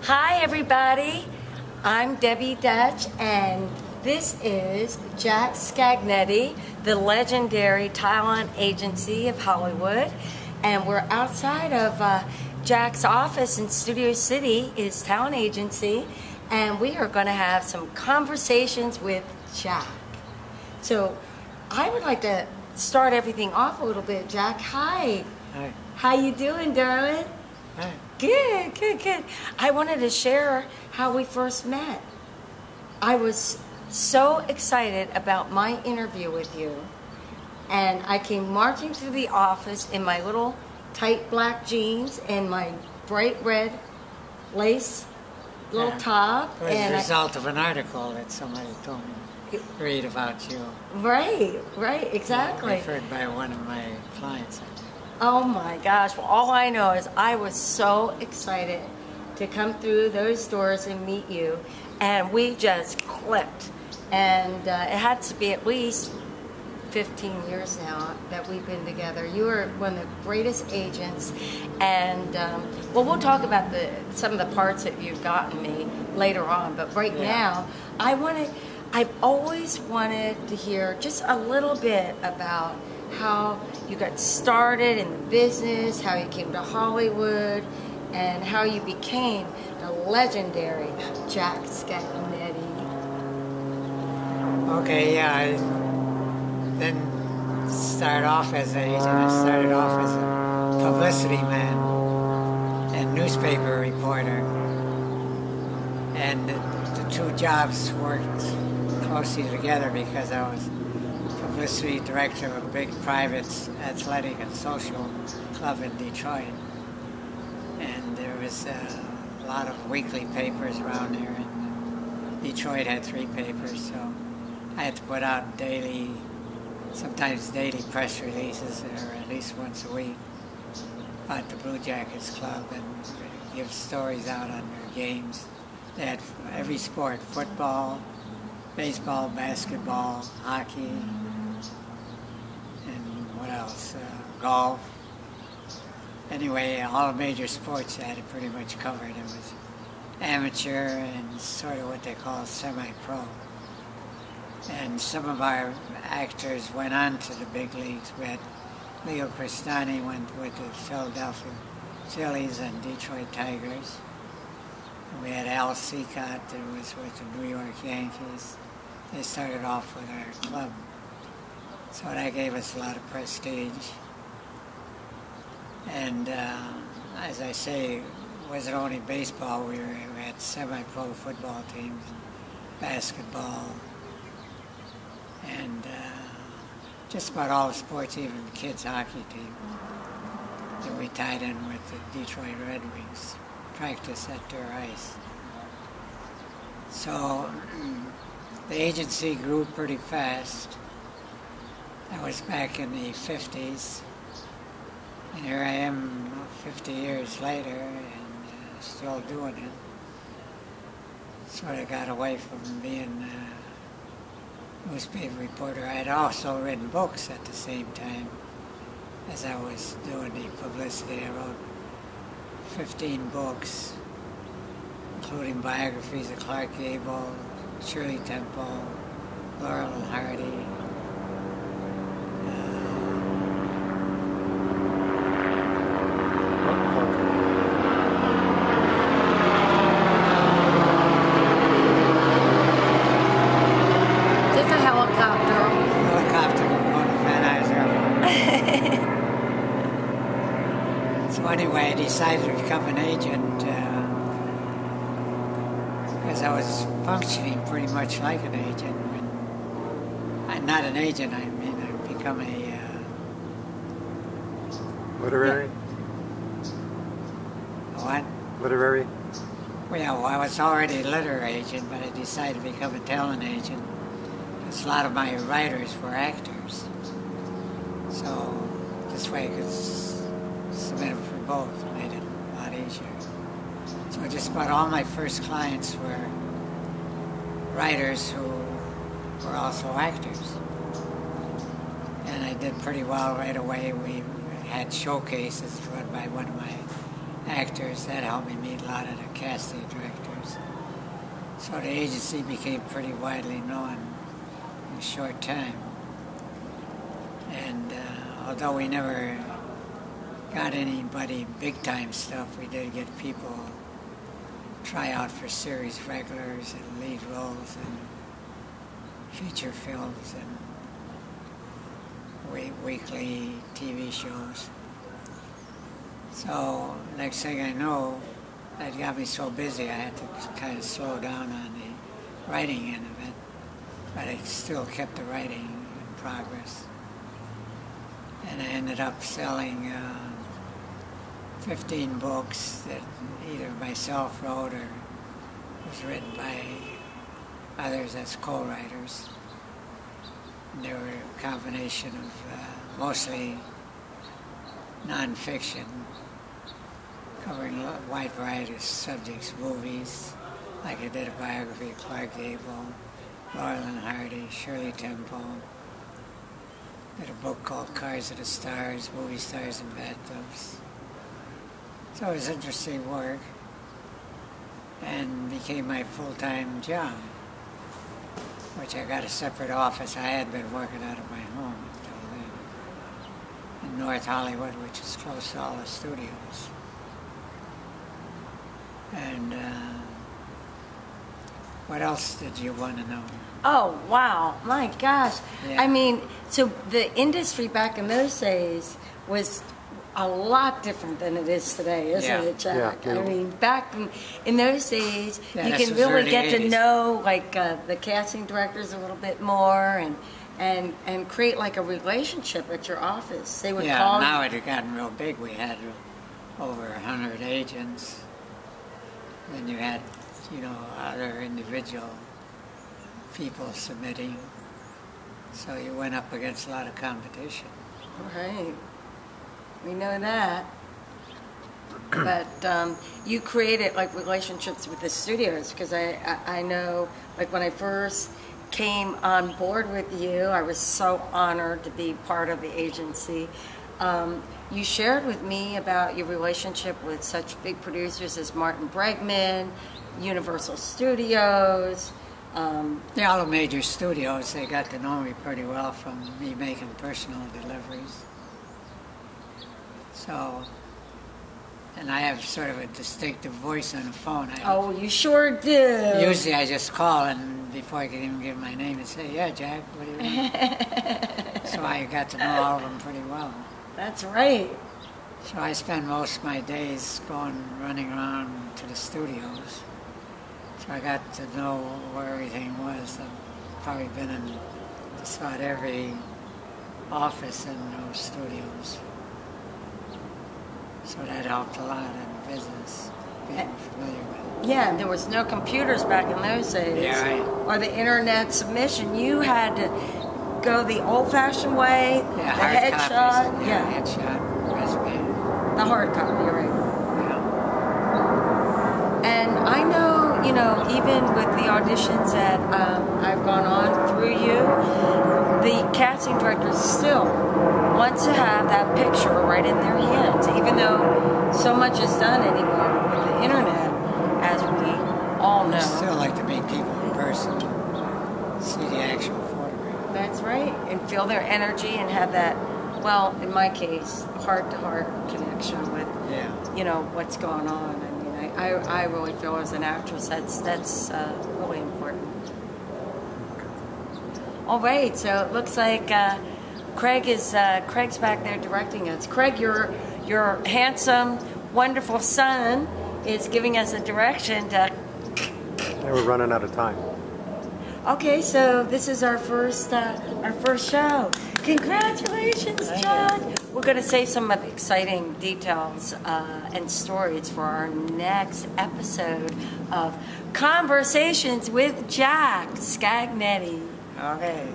Hi, everybody. I'm Debbie Dutch, and this is Jack Scagnetti, the legendary talent agency of Hollywood. And we're outside of Jack's office in Studio City, his talent agency, and we are going to have some conversations with Jack. So I would like to start everything off a little bit. Jack, hi. Hi. How you doing, darling? Hi. Good. I wanted to share how we first met. I was so excited about my interview with you, and I came marching through the office in my little tight black jeans and my bright red lace little top. It was and the result of an article that somebody told me to read about you. Right, exactly. Referred by one of my clients. Oh my gosh, well, all I know is I was so excited to come through those doors and meet you, and we just clicked. And it had to be at least 15 years now that we've been together. You are one of the greatest agents, and well, we'll talk about some of the parts that you've gotten me later on, but right now, I've always wanted to hear just a little bit about how you got started in the business, how you came to Hollywood, and how you became the legendary Jack Scagnetti. Okay, yeah, I then started off as an agent. I started off as a publicity man and newspaper reporter. And the two jobs worked closely together because I was publicity director of a big private athletic and social club in Detroit. And there was a lot of weekly papers around there. And Detroit had 3 papers, so I had to put out sometimes daily press releases, or at least once a week, about the Blue Jackets club and give stories out on their games. They had every sport: football, baseball, basketball, hockey, golf. Anyway, all the major sports had it pretty much covered. It was amateur and sort of what they call semi-pro. And some of our actors went on to the big leagues. We had Leo Cristani went with the Philadelphia Phillies and Detroit Tigers. We had Al Seacott that was with the New York Yankees. They started off with our club. So that gave us a lot of prestige. And as I say, it wasn't only baseball. We had semi-pro football teams, basketball, and just about all the sports, even the kids' hockey team. And we tied in with the Detroit Red Wings, practice at their ice. So the agency grew pretty fast. That was back in the 50s. And here I am 50 years later and still doing it. Sort of got away from being a newspaper reporter. I had also written books at the same time as I was doing the publicity. I wrote 15 books, including biographies of Clark Gable, Shirley Temple, Laurel and Hardy. Anyway, I decided to become an agent because I was functioning pretty much like an agent. I'm not an agent, I mean I've become a... Literary? What? Literary? Well, I was already a literary agent, but I decided to become a talent agent because a lot of my writers were actors. So this way I could submit them for both, made it a lot easier. So just about all my first clients were writers who were also actors. And I did pretty well right away. We had showcases run by one of my actors. That helped me meet a lot of the casting directors. So the agency became pretty widely known in a short time. And although we never got anybody big-time stuff, we did get people try out for series regulars and lead roles and feature films and weekly TV shows. So next thing I know, that got me so busy I had to kind of slow down on the writing end of it, but I still kept the writing in progress. And I ended up selling 15 books that either myself wrote or was written by others as co-writers. And they were a combination of mostly non-fiction, covering a wide variety of subjects, movies, like I did a biography of Clark Gable, Laurel and Hardy, Shirley Temple. Did a book called Cars of the Stars, Movie Stars in Bathtubs. So it was interesting work and became my full-time job, which I got a separate office. I had been working out of my home until then, in North Hollywood, which is close to all the studios. And what else did you want to know? Oh, wow. My gosh. Yeah. I mean, so the industry back in those days was a lot different than it is today, isn't it, Jack? Yeah. I mean, back in those days, Yeah, you this can was really early get to 80s. know, like, the casting directors a little bit more and create, like, a relationship at your office. They would Yeah, call now you. it had gotten real big. We had over 100 agents. Then you had, other individual people submitting. So you went up against a lot of competition. Right. We know that. But you created like relationships with the studios, because I know, like, when I first came on board with you, I was so honored to be part of the agency. You shared with me about your relationship with such big producers as Martin Bregman, Universal Studios. Yeah, all the major studios, they got to know me pretty well from me making personal deliveries. So, and I have sort of a distinctive voice on the phone. Oh, you sure do. Usually I just call, and before I can even give my name, and say, "Yeah, Jack, what do you want?" So I got to know all of them pretty well. That's right. So I spend most of my days running around to the studios. So I got to know where everything was. I've probably been in just about every office in those studios. So that helped a lot in business, being familiar with it. Yeah, and there was no computers back in those days. Yeah, right. Or the internet submission. You had to go the old-fashioned way, Yeah, the hard headshot. copies. Yeah, headshot, resume. The hard copy, right. Yeah. And I know, even with the auditions that I've gone on through you, the casting directors still want to have that picture right in their hands, even though so much is done anymore with the internet, as we all know. I still like to meet people in person, see the actual photograph. That's right, and feel their energy and have that, well, in my case, heart-to-heart connection with, what's going on. I mean, I really feel as an actress that's really important. All right, so it looks like Craig's back there directing us. Craig, your handsome, wonderful son is giving us a direction to. They were running out of time. Okay, so this is our first show. Congratulations, John. We're going to save some of the exciting details and stories for our next episode of Conversations with Jack Scagnetti. Okay.